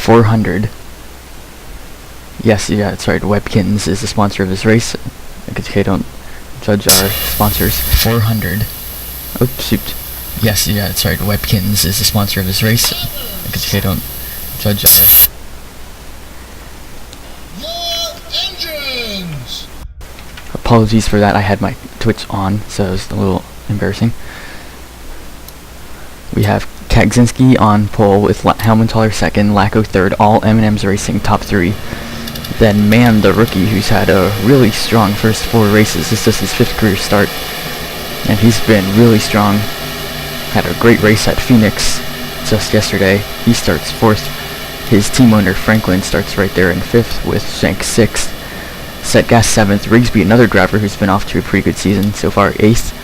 400. Yes, yeah, that's right. Webkinz is the sponsor of this race. Okay, don't judge our sponsors. 400. Oops, shoot. Yes, yeah, that's right. Webkinz is the sponsor of this race. Okay, don't judge our... Engines! Apologies for that. I had my Twitch on, so it was a little embarrassing. We have Kaczynski on pole with Helmenthaler second, Lacko third, all M&M's Racing top three. Then Man, the rookie, who's had a really strong first 4 races. This is his 5th career start, and he's been really strong. Had a great race at Phoenix just yesterday. He starts 4th. His team owner Franklin starts right there in 5th with Shank 6th. Set Gas 7th. Rigsby, another driver who's been off to a pretty good season so far, 8th.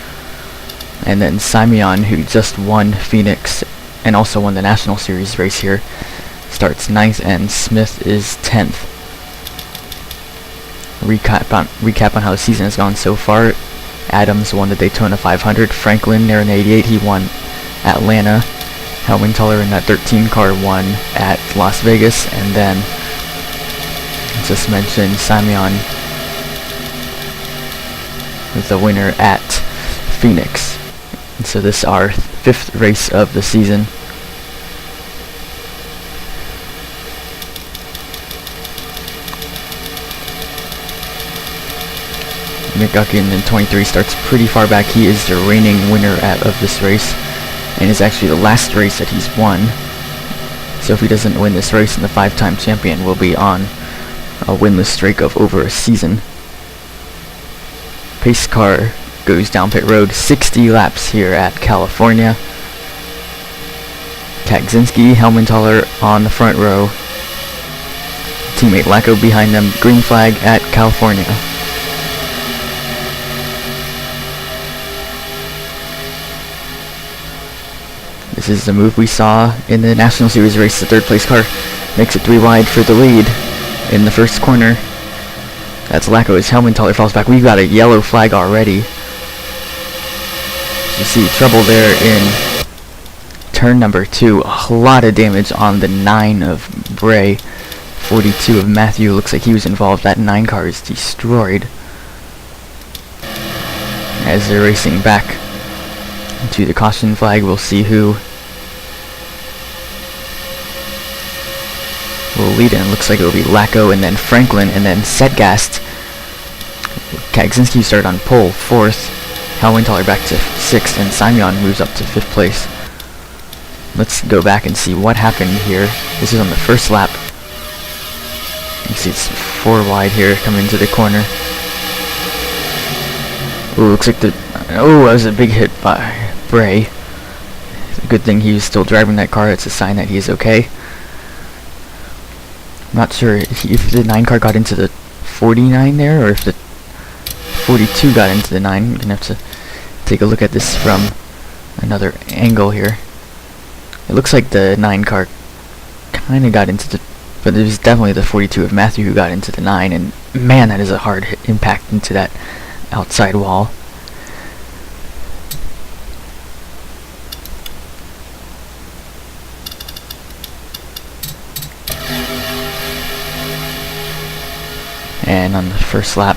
And then Simeon, who just won Phoenix and also won the National Series race here, starts 9th, and Smith is 10th. Recap on how the season has gone so far. Adams won the Daytona 500. Franklin there in 88, he won Atlanta. Helmenthaler in that 13 car won at Las Vegas, and then just mentioned Simeon with the winner at Phoenix. And so this is our 5th race of the season. McGuckin in 23 starts pretty far back. He is the reigning winner of this race, and is actually the last race that he's won. So if he doesn't win this race, then the 5-time champion will be on a winless streak of over a season. Pace car goes down pit road, 60 laps here at California. Kaczynski, Helmenthaler on the front row. Teammate Lacko behind them. Green flag at California. This is the move we saw in the National Series race. The 3rd place car makes it 3 wide for the lead in the first corner. That's Lacko as Helmenthaler falls back. We've got a yellow flag already. You see trouble there in turn number 2. A lot of damage on the 9 of Bray. 42 of Matthew. Looks like he was involved. That 9 car is destroyed as they're racing back to the caution flag. We'll see who will lead in. Looks like it will be Lacko and then Franklin and then Setgast. Kaczynski started on pole, 4th. Helmenthaler back to 6th, and Simeon moves up to 5th place. Let's go back and see what happened here. This is on the first lap. You can see it's 4 wide here coming into the corner. Ooh, looks like that was a big hit by Bray. Good thing he was still driving that car. It's a sign that he's okay. I'm not sure if the 9 car got into the 49 there, or if the 42 got into the 9. We're going to have to take a look at this from another angle here. It looks like the 9 car kind of got into the... But it was definitely the 42 of Matthew who got into the 9, and man, that is a hard impact into that outside wall. And on the first lap,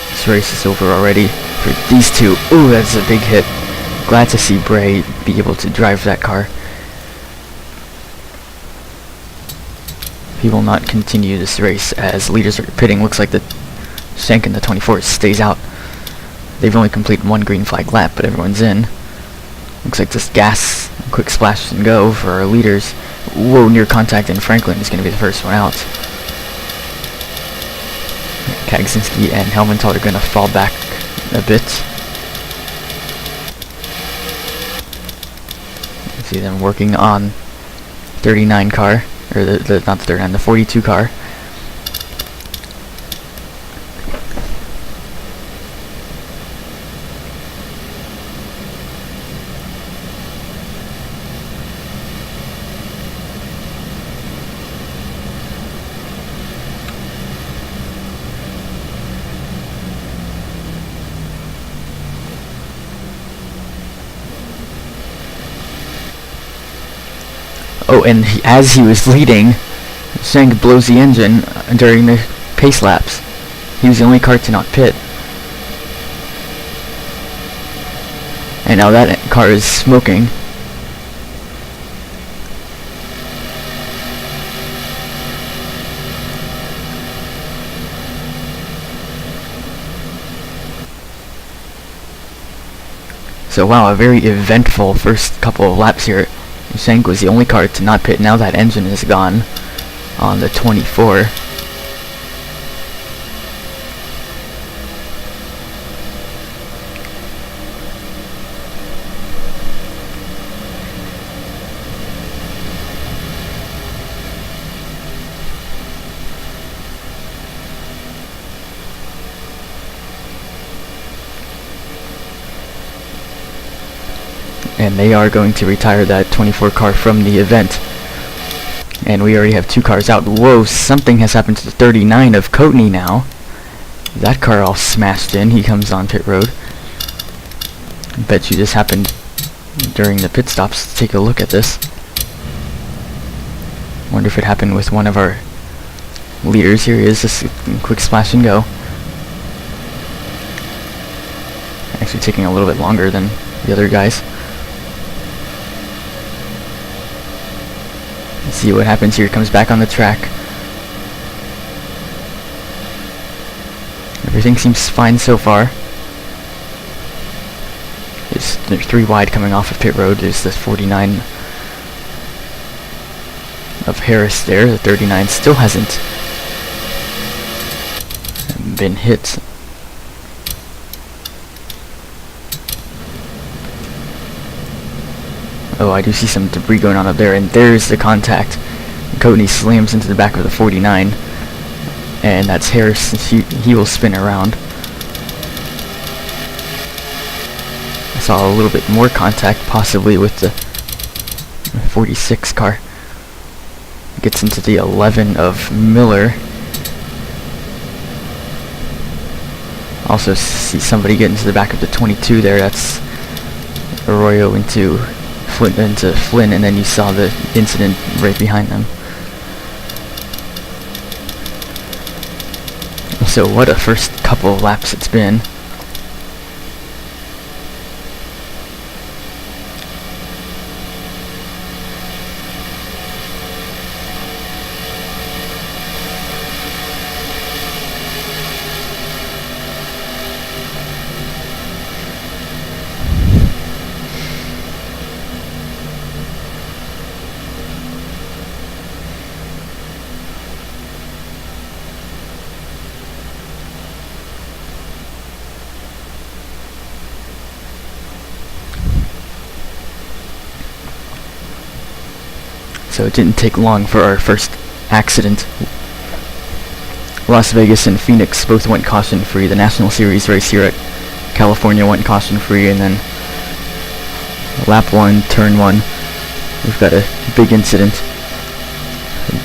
this race is over already for these two. Ooh, that's a big hit. Glad to see Bray be able to drive that car. He will not continue this race as leaders are pitting. Looks like the Shank in the 24 stays out. They've only completed 1 green flag lap, but everyone's in. Looks like just gas, quick splash and go for our leaders. Whoa, near contact, and Franklin is going to be the first one out. Kaczynski and Helmenthaler are going to fall back a bit. You see them working on 39 car, or not the 39, the 42 car. Oh, and as he was leading, Shank blows the engine during the pace laps. He was the only car to not pit. And now that car is smoking. So wow, a very eventful first couple of laps here. Shank was the only car to not pit. Now that engine is gone on the 24. And they are going to retire that 24 car from the event. And we already have 2 cars out. Whoa, something has happened to the 39 of Coatney now. That car all smashed in. He comes on pit road. Bet you this happened during the pit stops. Let's take a look at this. Wonder if it happened with one of our leaders. Here he is. This quick splash and go. Actually taking a little bit longer than the other guys. Let's see what happens here. Comes back on the track. Everything seems fine so far. There's 3 wide coming off of pit road. There's the 49 of Harris there. The 39 still hasn't been hit. Oh, I do see some debris going on up there, and there's the contact. Coatney slams into the back of the 49, and that's Harris. He will spin around. I saw a little bit more contact, possibly with the 46 car. Gets into the 11 of Miller. Also see somebody get into the back of the 22 there. That's Arroyo into Flynn, and then you saw the incident right behind them. So what a first couple of laps it's been. So it didn't take long for our first accident. Las Vegas and Phoenix both went caution-free. The National Series race here at California went caution-free, and then lap 1, turn 1, we've got a big incident.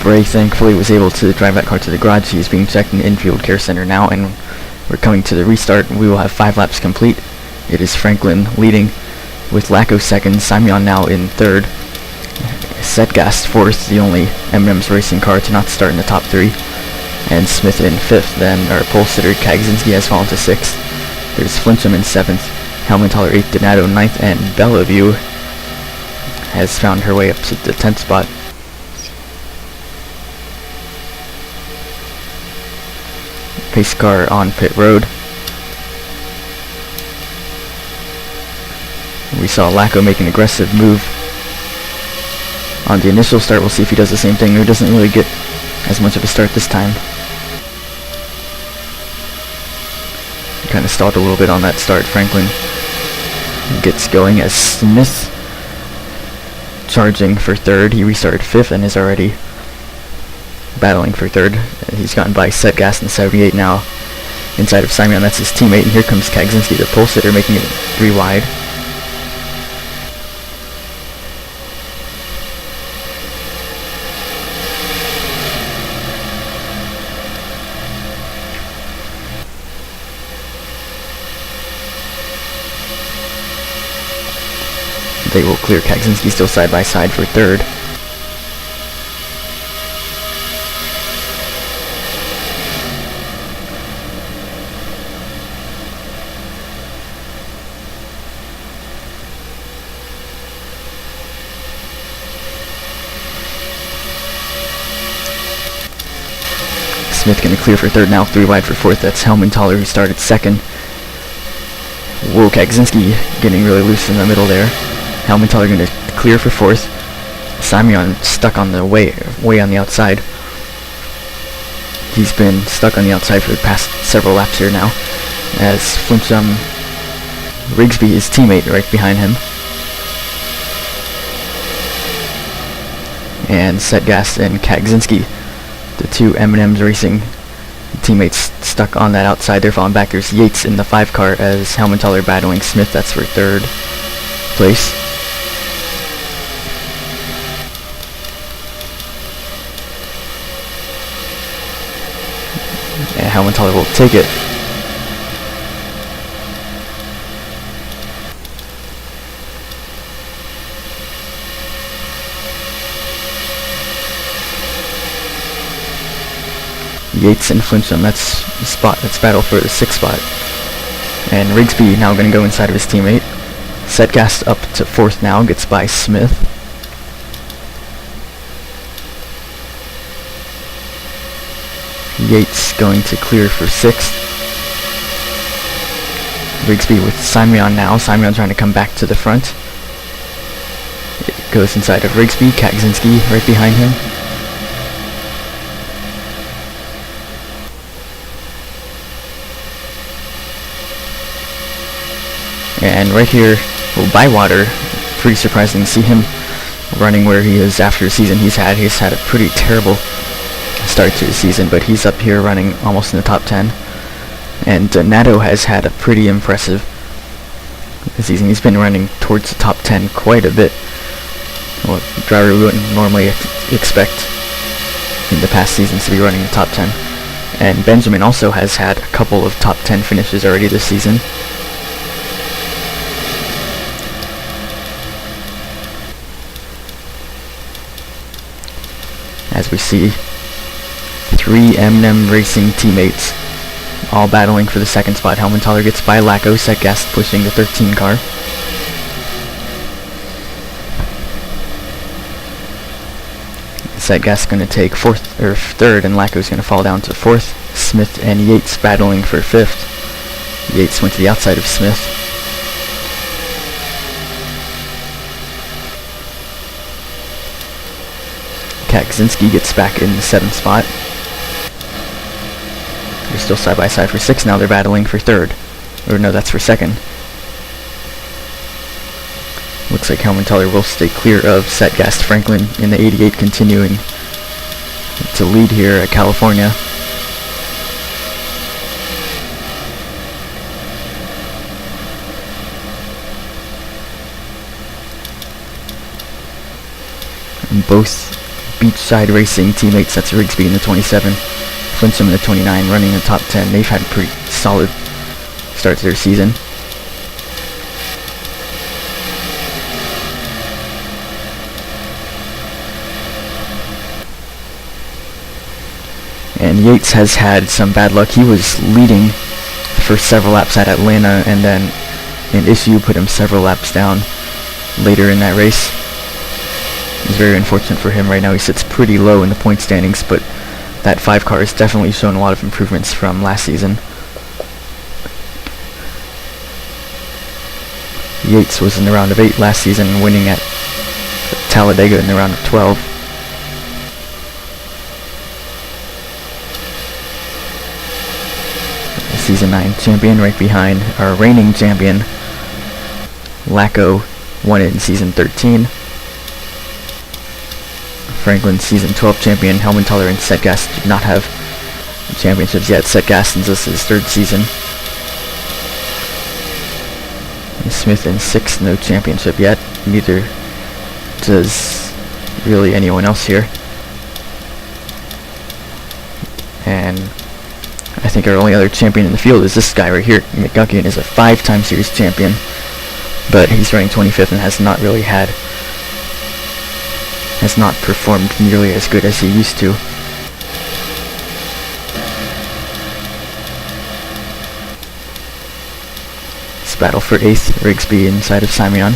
Bray thankfully was able to drive that car to the garage. He is being checked in the infield care center now, and we're coming to the restart. We will have 5 laps complete. It is Franklin leading with Lacko second, Simeon now in third. Setgast fourth, the only M&M's racing car to not start in the top 3, and Smith in 5th. Then our pole sitter Kagzinski has fallen to 6th. There's Flincham in 7th, Helmenthaler 8th, Donato 9th, and Bellevue has found her way up to the 10th spot. Pace car on pit road. We saw Lacko make an aggressive move on the initial start. We'll see if he does the same thing. He doesn't really get as much of a start this time. He kind of stalled a little bit on that start. Franklin gets going as Smith charging for third. He restarted 5th and is already battling for third. He's gotten by Setgast in 78 now inside of Simeon. That's his teammate. And here comes Kagzinski, the pole sitter, making it 3 wide. They will clear Kagzinski still side by side for third. Smith going to clear for third now, 3 wide for fourth. That's Helmenthaler who started second. Whoa, Kagzinski getting really loose in the middle there. Helmenthaler going to clear for fourth. Simeon stuck on the way on the outside. He's been stuck on the outside for the past several laps here now, as Flimsum Rigsby, his teammate, right behind him. And Setgast and Kagzinski, the two M&M's Racing teammates, stuck on that outside. They're falling back. There's Yates in the 5 car as Helmenthaler battling Smith. That's for third place. And Helmenthaler will take it. Yates and Flimsum, that's battle for the 6th spot. And Rigsby now going to go inside of his teammate. Setgast up to 4th now, gets by Smith. Yates going to clear for 6th. Rigsby with Simeon now. Simeon trying to come back to the front. It goes inside of Rigsby. Kagzinski right behind him. And right here, Bywater, pretty surprising to see him running where he is after the season he's had. He's had a pretty terrible start to the season, but he's up here running almost in the top 10. And Nato has had a pretty impressive season. He's been running towards the top 10 quite a bit. Well, a driver we wouldn't normally expect in the past seasons to be running the top 10. And Benjamin also has had a couple of top 10 finishes already this season. As we see 3 M&M Racing teammates all battling for the 2nd spot. Helmenthaler gets by Lacko, Setgast pushing the 13 car. Setgast going to take 3rd, and Lacko's going to fall down to 4th. Smith and Yates battling for 5th. Yates went to the outside of Smith. Kagzinski gets back in the 7th spot. They're still side by side for 6th now. They're battling for 3rd. Or no, that's for 2nd. Looks like Helmenthaler will stay clear of Setgast. Franklin in the 88 continuing to lead here at California. And both Beachside Racing teammates, that's Rigsby in the 27, Flimsum in the 29, running the top 10. They've had a pretty solid start to their season. And Yates has had some bad luck. He was leading for several laps at Atlanta, and then an issue put him several laps down later in that race. It's very unfortunate for him right now. He sits pretty low in the point standings, but that 5 car has definitely shown a lot of improvements from last season. Yates was in the round of 8 last season, winning at Talladega in the round of 12. The season 9 champion right behind our reigning champion. Lacko won it in season 13. Franklin season 12 champion. Helmenthaler and Setgast do not have championships yet. Setgast is this his 3rd season. And Smith in 6th, no championship yet. Neither does really anyone else here. And I think our only other champion in the field is this guy right here. McGuckian is a 5-time series champion, but he's running 25th and has not performed nearly as good as he used to. This battle for 8th, Rigsby inside of Simeon.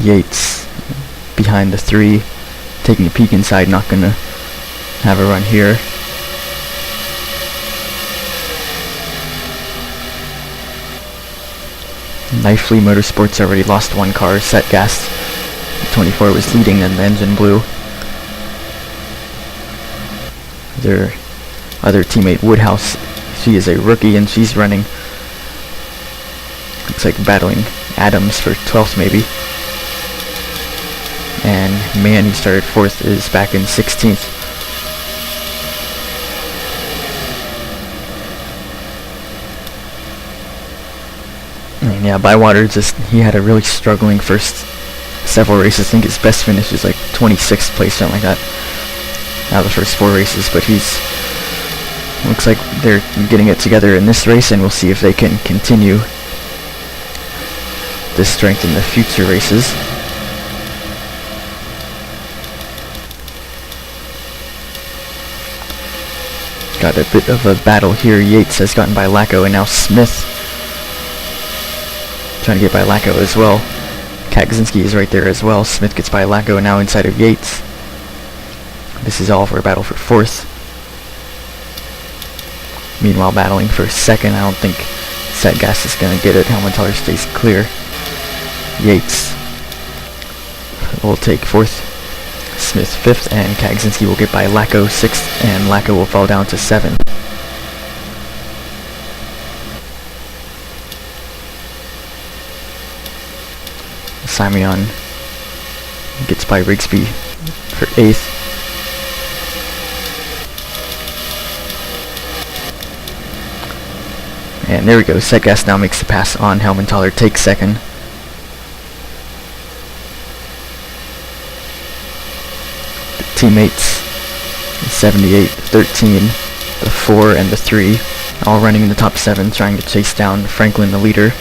Yates behind the 3, taking a peek inside, not gonna have a run here. Knifely Motorsports already lost 1 car, set gas. 24 was leading, then the engine blew. Their other teammate Woodhouse, she is a rookie and she's running, looks like battling Adams for 12th maybe. And man, who started 4th is back in 16th. And yeah, Bywater he had a really struggling first several races. I think his best finish is like 26th place, something like that, out of the first 4 races. But looks like they're getting it together in this race, and we'll see if they can continue this strength in the future races. Got a bit of a battle here. Yates has gotten by Lacko, and now Smith trying to get by Lacko as well. Kaczynski is right there as well. Smith gets by Lacko, and now inside of Yates. This is all for a battle for 4th. Meanwhile, battling for 2nd. I don't think Setgas is going to get it. Helmutaller stays clear. Yates will take 4th. Smith 5th, and Kaczynski will get by Lacko 6th, and Lacko will fall down to 7th. Simeon gets by Rigsby for 8th. And there we go. Setgas now makes the pass on Helmutaller, takes 2nd. The teammates 78, 13, the 4, and the 3, all running in the top 7, trying to chase down Franklin, the leader.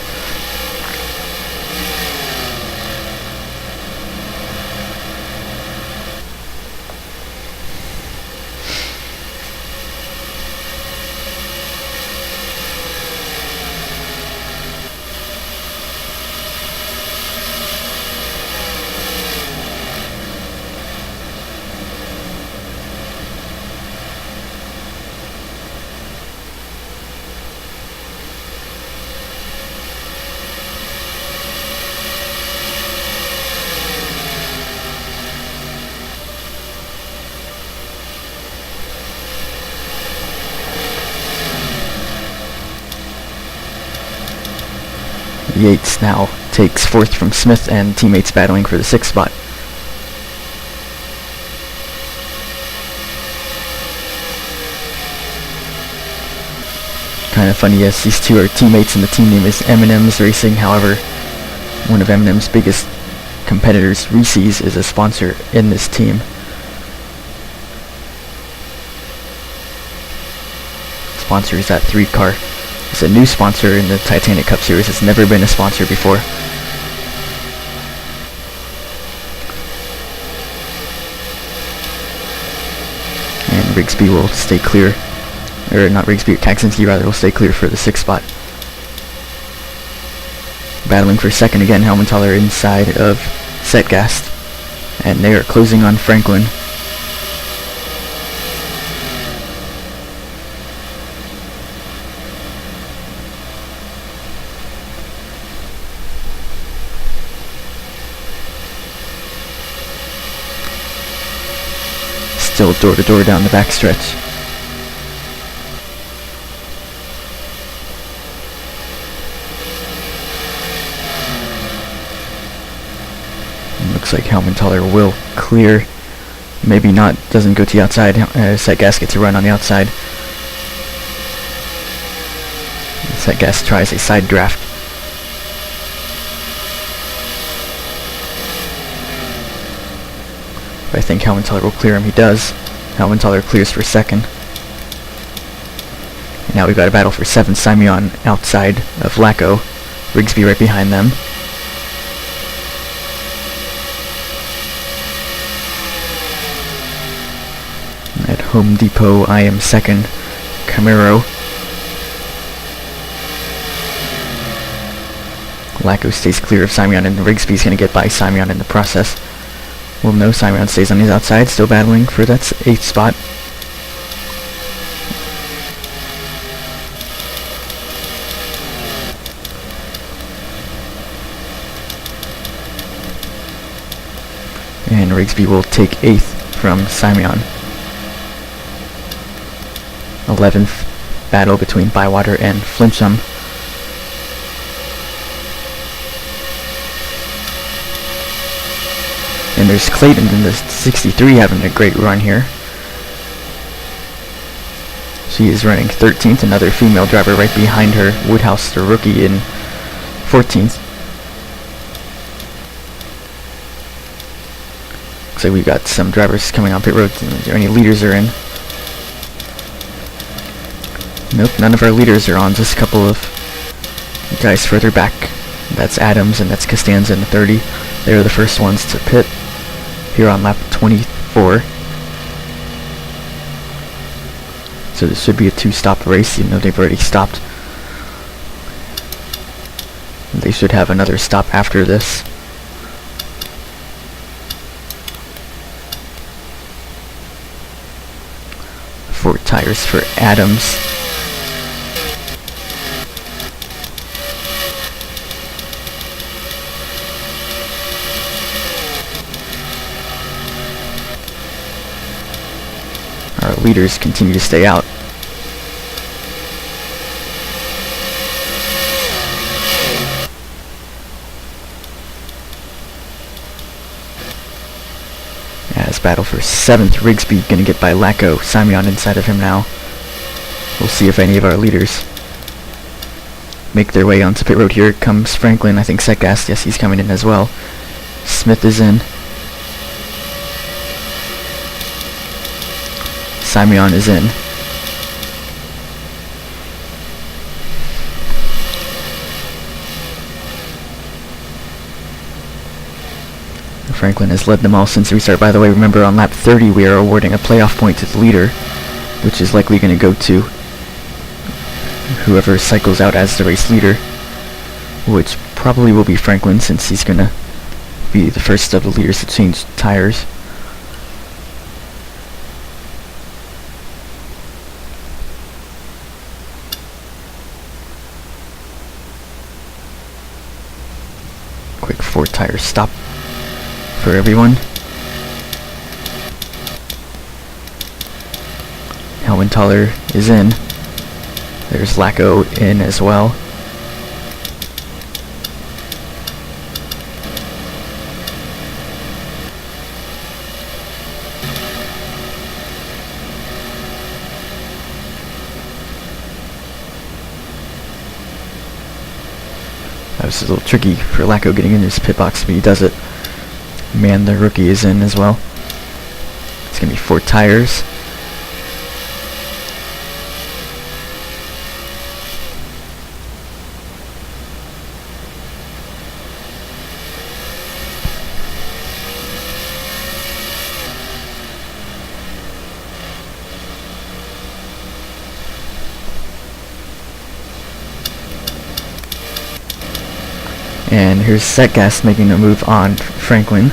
Yates now takes 4th from Smith, and teammates battling for the 6th spot. Kind of funny, yes, these two are teammates and the team name is M&M's Racing. However, one of M&M's biggest competitors, Reese's, is a sponsor in this team. Sponsor is that 3 car. It's a new sponsor in the Titanic Cup Series. It's never been a sponsor before. And Rigsby will stay clear. Or not Rigsby, Kaczynski rather, will stay clear for the 6th spot. Battling for 2nd again, Helmutaller inside of Setgast. And they are closing on Franklin. Still door to door down the backstretch. Looks like Helmutaller will clear. Maybe not, doesn't go to the outside. Setgas gets a run on the outside. Setgas tries a side draft. But I think Helmutaller will clear him. He does. Helmutaller clears for 2nd. And now we've got a battle for 7th. Simeon outside of Lacko. Rigsby right behind them. At Home Depot, I am 2nd. Camaro. Lacko stays clear of Simeon, and Rigsby's going to get by Simeon in the process. Well, no, Simeon stays on his outside, still battling for that 8th spot. And Rigsby will take 8th from Simeon. 11th battle between Bywater and Flincham. And there's Clayton in the 63 having a great run here. She is running 13th, another female driver right behind her. Woodhouse, the rookie, in 14th. Looks like we got some drivers coming on pit road. Any leaders are in? Nope, none of our leaders are on. Just a couple of guys further back. That's Adams and that's Costanza in the 30. They're the first ones to pit here on lap 24. So this should be a 2-stop race, even though they've already stopped. They should have another stop after this. Four tires for Adams. Our leaders continue to stay out. As battle for 7th, Rigsby gonna get by Lacko. Simeon inside of him now. We'll see if any of our leaders make their way onto pit road. Here comes Franklin. I think Setgast, yes, he's coming in as well. Smith is in. Simeon is in. Franklin has led them all since the restart. By the way, remember on lap 30 we are awarding a playoff point to the leader, which is likely going to go to whoever cycles out as the race leader, which probably will be Franklin since he's going to be the first of the leaders to change tires. Quick 4-tire stop for everyone. Helmentaler is in. There's Lacko in as well. That was a little tricky for Lacko getting in his pit box, but he does it. Man, the rookie is in as well. It's going to be 4 tires. And here's Setgast making a move on Franklin.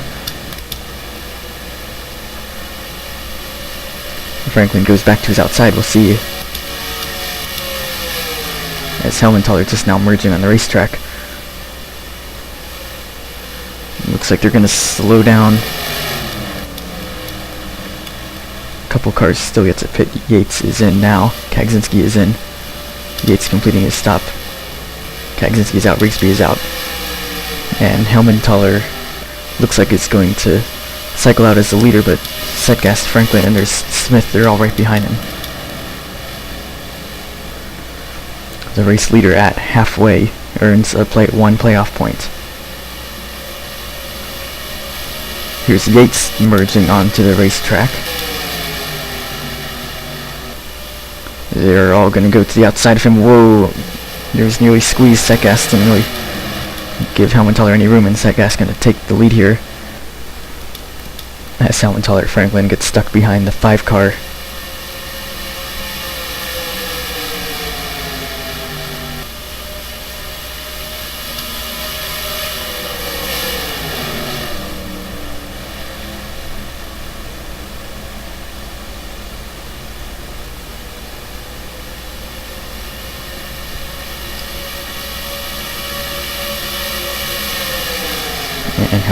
Franklin goes back to his outside. We'll see. As Helmentaler just now merging on the racetrack. Looks like they're going to slow down. A couple cars still yet to pit. Yates is in now. Kagzinski is in. Yates completing his stop. Kagzinski is out. Rigsby is out. And Helmentaler looks like it's going to cycle out as the leader, but Setgast, Franklin, and there's Smith, they're all right behind him. The race leader at halfway earns a one playoff point. Here's Yates merging onto the racetrack. They're all going to go to the outside of him. Whoa! There's nearly squeezed. Setgast didn't really give Helmentaler any room, and Setgast going to take the lead here. As Helmentaler Franklin gets stuck behind the 5 car.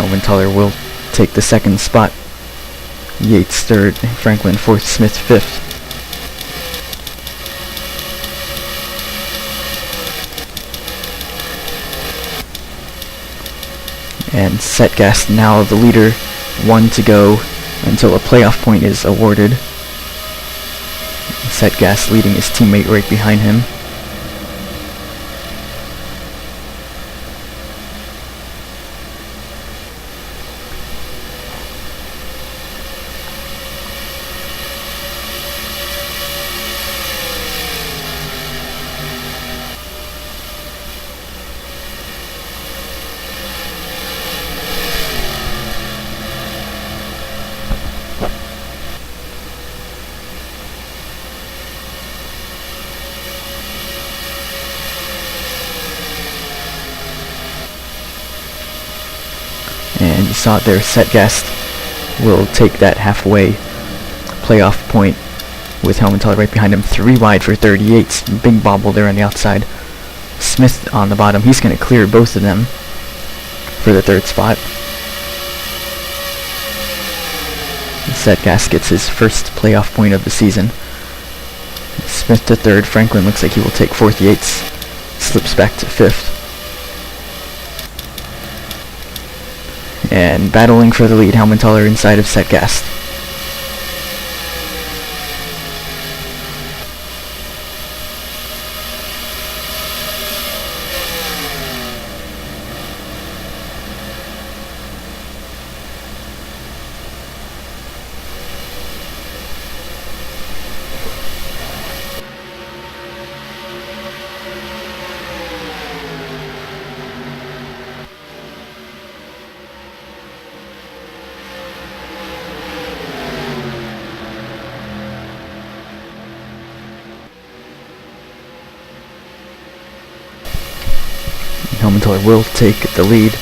Helmenthaler will take the second spot. Yates third, Franklin fourth, Smith fifth. And Setgast now the leader, 1 to go until a playoff point is awarded. Setgast leading his teammate right behind him. And you saw it there, Setgast will take that halfway playoff point with Helmenthaler right behind him, 3 wide for 38. Big bobble there on the outside. Smith on the bottom, he's going to clear both of them for the third spot. Setgast gets his first playoff point of the season. Smith to third, Franklin looks like he will take fourth, Yates slips back to fifth. And battling for the lead, Helmenthaler inside of Setgast. Helmenthaler will take the lead.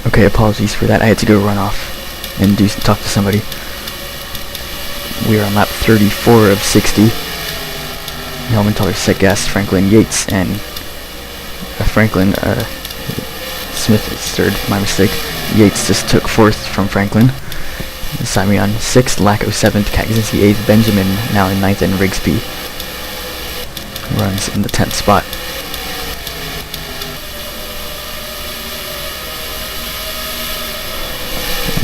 Okay, apologies for that. I had to go run off and talk to somebody. We are on lap 34 of 60. Helmenthaler, Setgast, Franklin, Yates, and Smith is third. My mistake. Yates just took fourth from Franklin. Simeon 6th, Lacko 7th, Kaczynski 8th, Benjamin now in 9th, and Rigsby runs in the 10th spot.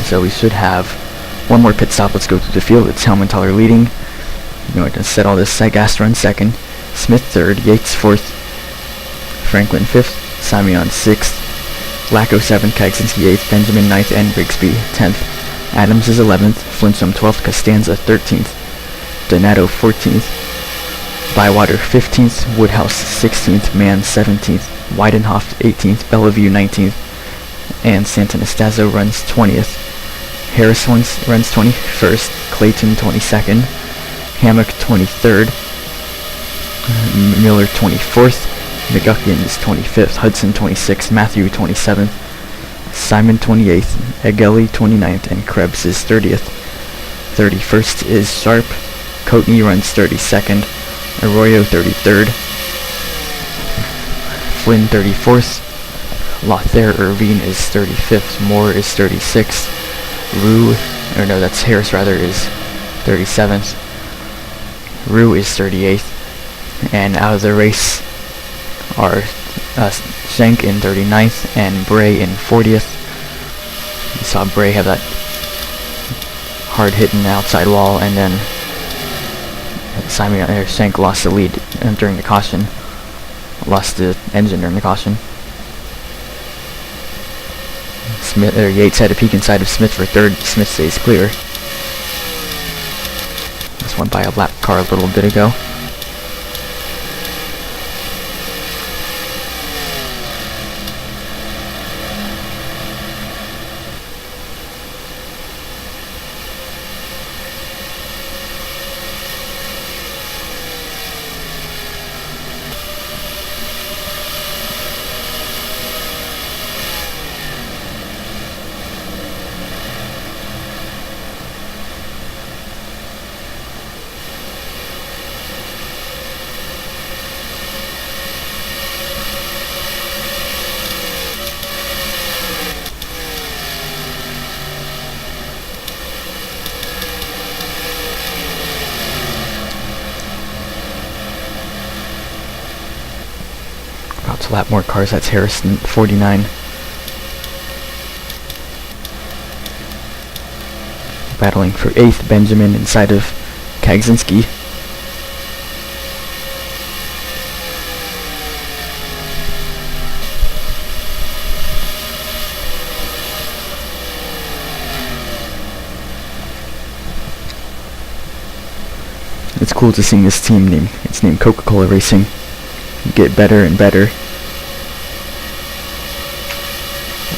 So we should have one more pit stop. Let's go through the field. It's Helmenthaler leading. I'm going to set all this. Setgast runs second. Smith third. Yates fourth. Franklin fifth. Simeon sixth. Lacko seventh. Kaczynski 8th. Benjamin 9th. And Rigsby 10th. Adams is 11th. Flintstone 12th. Costanza 13th. Donato 14th. Bywater 15th. Woodhouse 16th. Mann 17th. Weidenhoff 18th. Bellevue 19th. And Sant'Anastasio runs 20th. Harris runs 21st, Clayton 22nd, Hammock 23rd, Miller 24th, McGuckin is 25th, Hudson 26th, Matthew 27th, Simon 28th, Egeli 29th, and Krebs is 30th. 31st is Sharp, Coatney runs 32nd, Arroyo 33rd, Flynn 34th, Lothair Irvine is 35th, Moore is 36th, Harris is 37th. Rue is 38th. And out of the race are Schenk in 39th and Bray in 40th. You saw Bray have that hard hit in the outside wall, and then Shank lost the lead during the caution. Lost the engine during the caution. Yates had a peek inside of Smith for third. Smith stays clear. This went by a lap car a little bit ago. About to lap more cars. That's Harrison, 49. Battling for 8th, Benjamin inside of Kagzinski. It's cool to see this team name. It's named Coca-Cola Racing. Get better and better.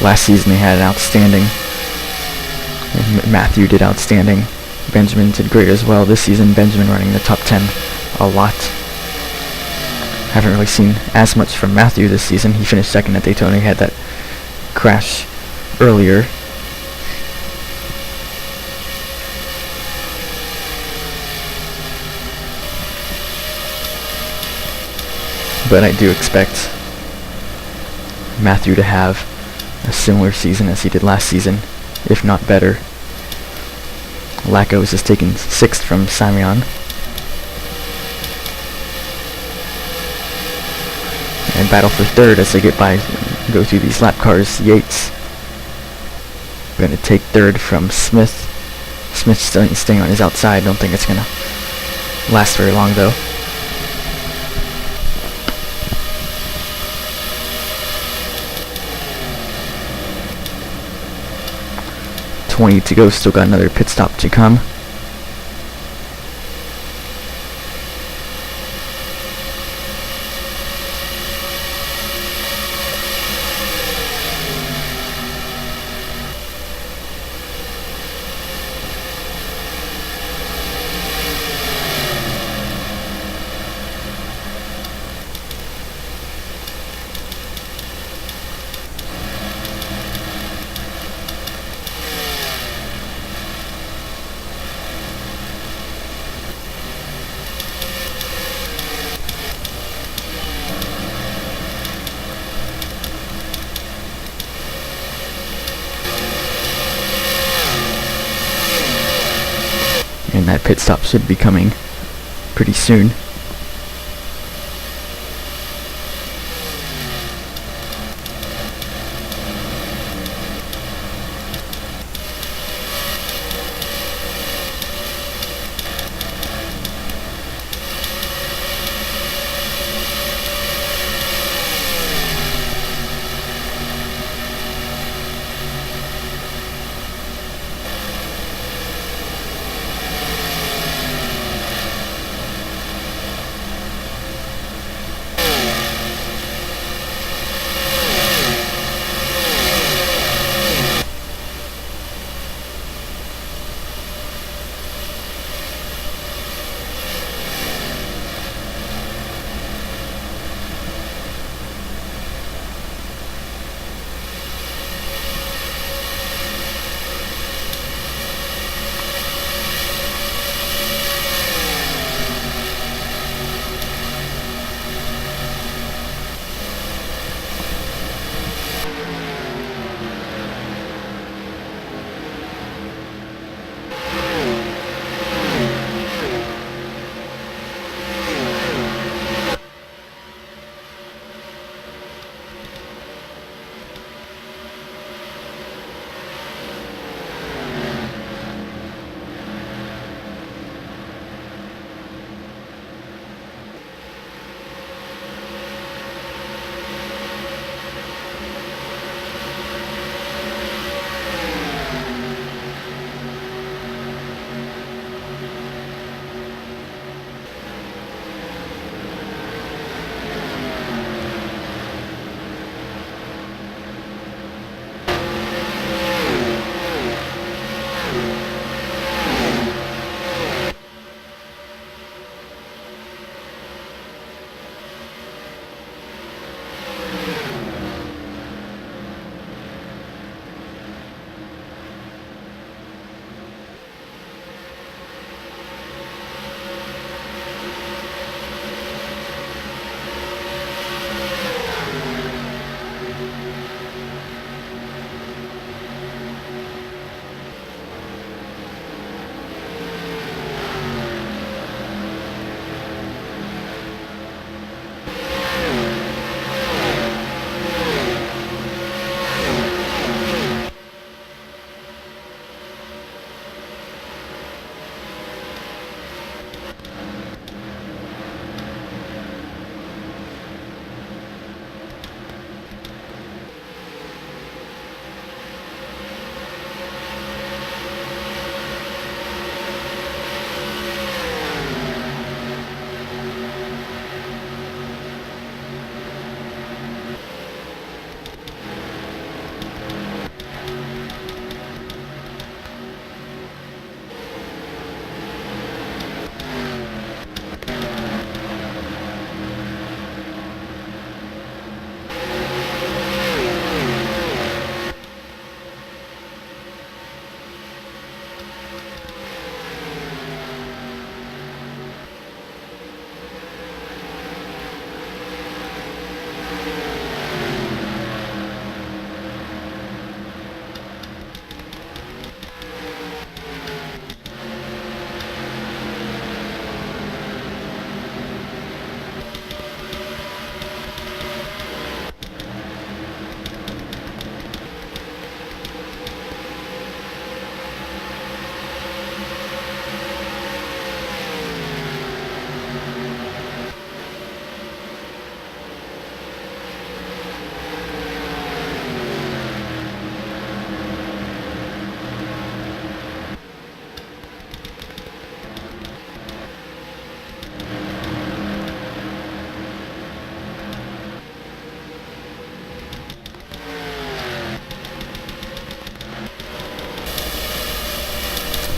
Last season they had an outstanding. Matthew did outstanding. Benjamin did great as well. This season, Benjamin running the top 10 a lot. Haven't really seen as much from Matthew this season. He finished second at Daytona. He had that crash earlier. But I do expect Matthew to have a similar season as he did last season, if not better. Lacos has taken 6th from Simeon. And battle for 3rd as they go through these lap cars. Yates going to take 3rd from Smith. Smith's staying on his outside. Don't think it's going to last very long though. 20 to go, still got another pit stop to come. And that pit stop should be coming pretty soon.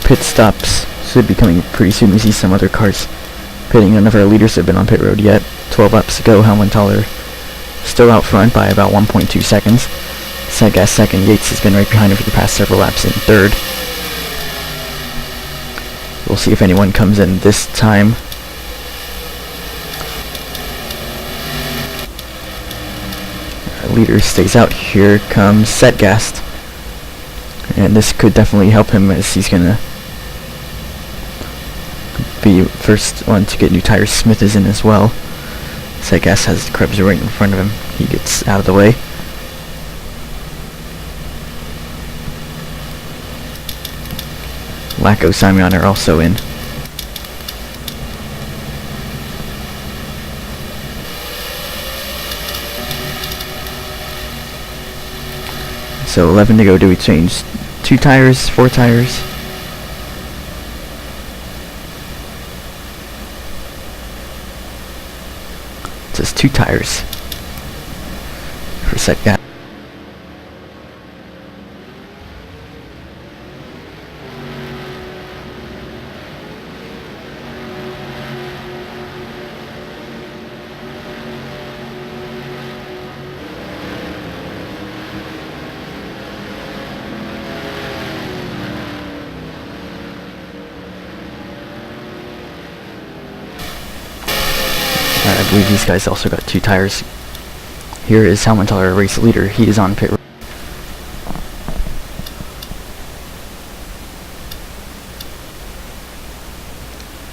pit stops should be coming pretty soon. We see some other cars pitting. None of our leaders have been on pit road yet. 12 laps to go. Helmenthaler still out front by about 1.2 seconds. Sedgas second. Yates has been right behind him for the past several laps in third. We'll see if anyone comes in this time. Our leader stays out. Here comes Sedgas. And this could definitely help him, as he's gonna be first one to get new tires. Smith is in as well. Sedgas has Krebs right in front of him. He gets out of the way. Lacko, Simeon are also in. So 11 to go. Do we change 2 tires, 4 tires? Just 2 tires for Sedgas. I believe these guys also got 2 tires. Here is Helmenthaler, race leader. He is on pit road.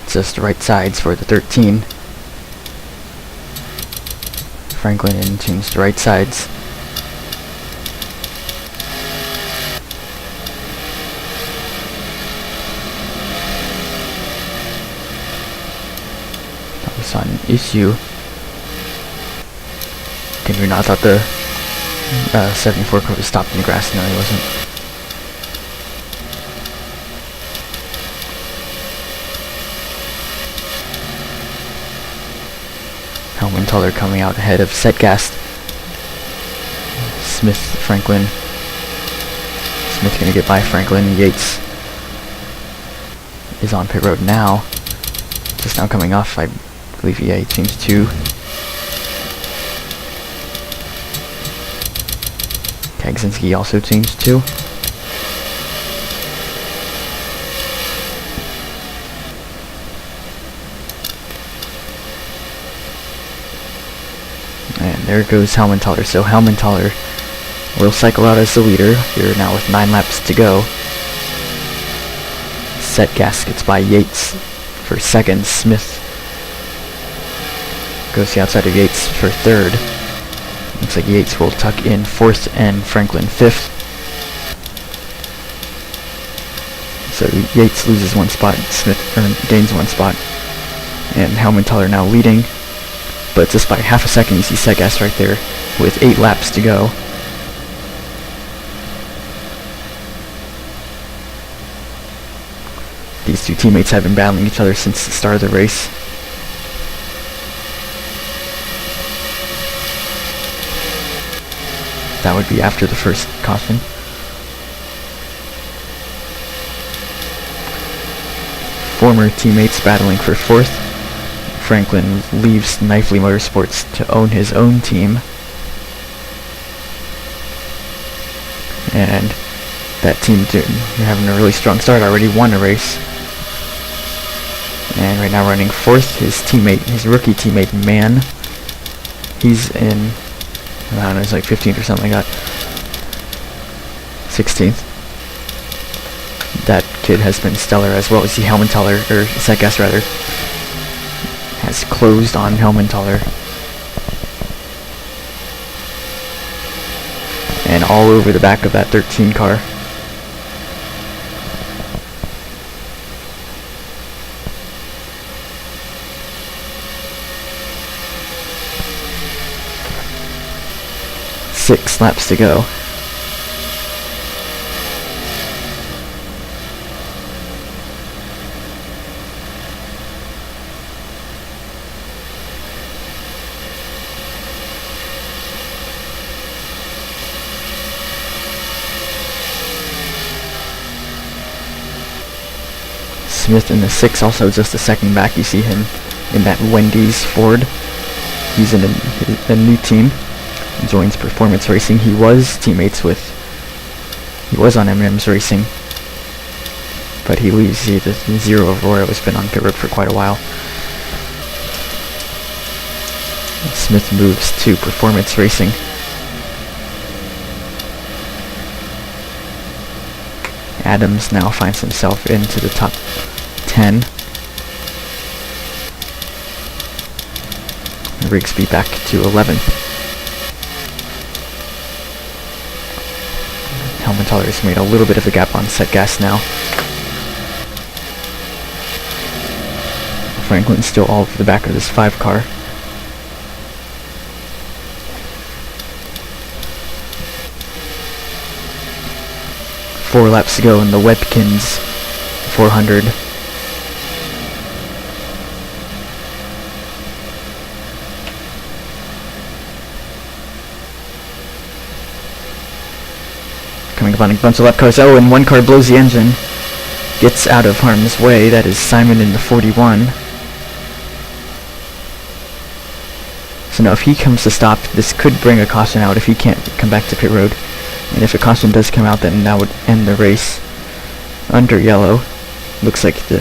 Just right sides for the 13. Franklin in changed right sides. On issue. Can we not? I thought the 74 car was stopped in the grass. No, he wasn't. Helmenthaler coming out ahead of Sedgas. Smith, Franklin. Smith gonna get by Franklin. Yates is on pit road now. Just now coming off. I believe he changed 2. Kagzinski also changed 2. And there goes Helmenthaler. So Helmenthaler will cycle out as the leader. Here now with 9 laps to go. Sedgas gets by Yates for second. Smith goes to the outside of Yates for third. Looks like Yates will tuck in 4th and Franklin 5th. So Yates loses 1 spot, Smith gains 1 spot. And Helmenthaler now leading, but just by half a second. You see Sedgas right there with 8 laps to go. These 2 teammates have been battling each other since the start of the race. That would be after the first caution. Former teammates battling for 4th. Franklin leaves Knifely Motorsports to own his own team. And that team having a really strong start, already won a race. And right now running 4th, his rookie teammate, Mann. He's in, I don't know, it's like 15th or something like that. 16th. That kid has been stellar, as well as the Helmenthaler, or Sedgas rather, has closed on Helmenthaler. And all over the back of that 13 car. Six laps to go. Smith in the 6, also just a second back. You see him in that Wendy's Ford. He's in a new team. Joins Performance Racing. He was on M&M's Racing, but he leaves. The Zero Aurora has been on pit road for quite a while. Smith moves to Performance Racing. Adams now finds himself into the top 10. Rigsby back to 11th. Helmenthaler has made a little bit of a gap on set gas now. Franklin's still all over the back of this 5 car. Four laps to go in the Webkinz 400. Coming up on a bunch of lap cars. Oh, and one car blows the engine. Gets out of harm's way. That is Simon in the 41. So now if he comes to stop, this could bring a caution out if he can't come back to pit road. And if a caution does come out, then that would end the race under yellow. Looks like the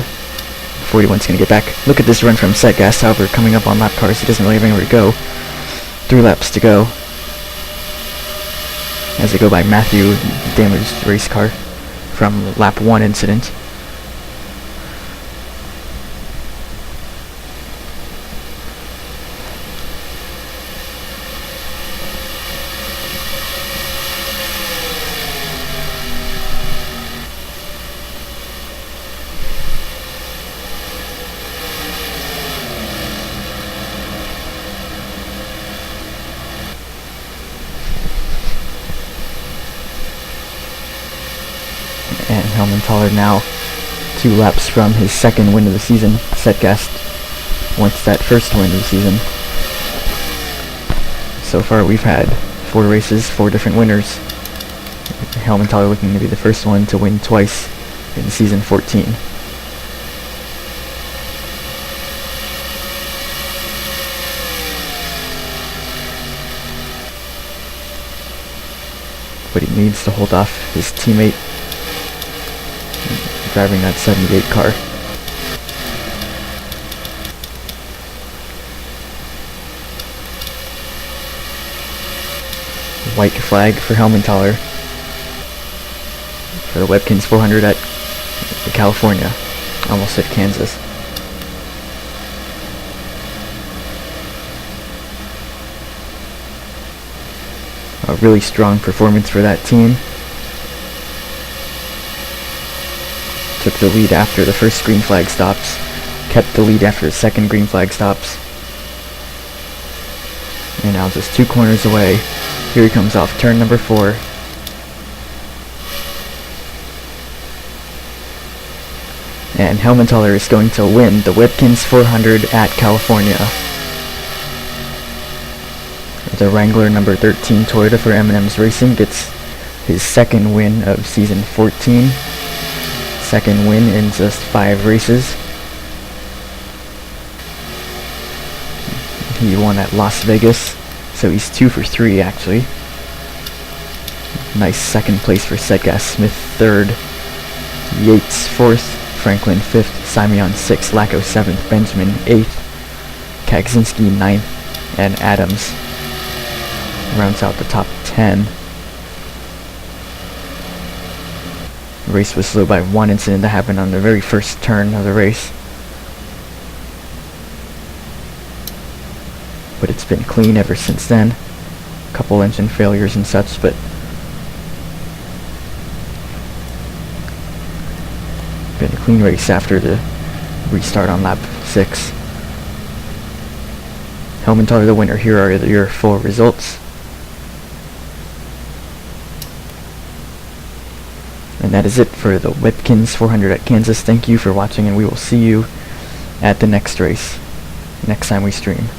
41's going to get back. Look at this run from set gas, however, coming up on lap cars. He doesn't really have anywhere to go. 3 laps to go. As they go by Matthew, damaged race car from lap 1 incident. And Helmenthaler now 2 laps from his 2nd win of the season. Setgast wants that 1st win of the season. So far we've had 4 races, 4 different winners. Helmenthaler looking to be the first one to win twice in season 14. But he needs to hold off his teammate driving that 78 car. White flag for Helmenthaler for the Webkinz 400 at California. Almost at Kansas. A really strong performance for that team. Took the lead after the first green flag stops. Kept the lead after the second green flag stops. And now just 2 corners away. Here he comes off turn number 4. And Helmenthaler is going to win the Webkinz 400 at California. The Wrangler number 13 Toyota for M&M's Racing gets his 2nd win of season 14. 2nd win in just 5 races. He won at Las Vegas, so he's 2 for 3 actually. Nice 2nd place for Setgas. Smith 3rd, Yates 4th, Franklin 5th, Simeon 6th, Lacko 7th, Benjamin 8th, Kaczynski 9th, and Adams rounds out the top 10. The race was slowed by 1 incident that happened on the very first turn of the race. But it's been clean ever since then. A couple engine failures and such, but been a clean race after the restart on lap 6. Helmenthaler the winner. Here are your 4 results. And that is it for the Webkinz 400 at Kansas. Thank you for watching, and we will see you at the next race, next time we stream.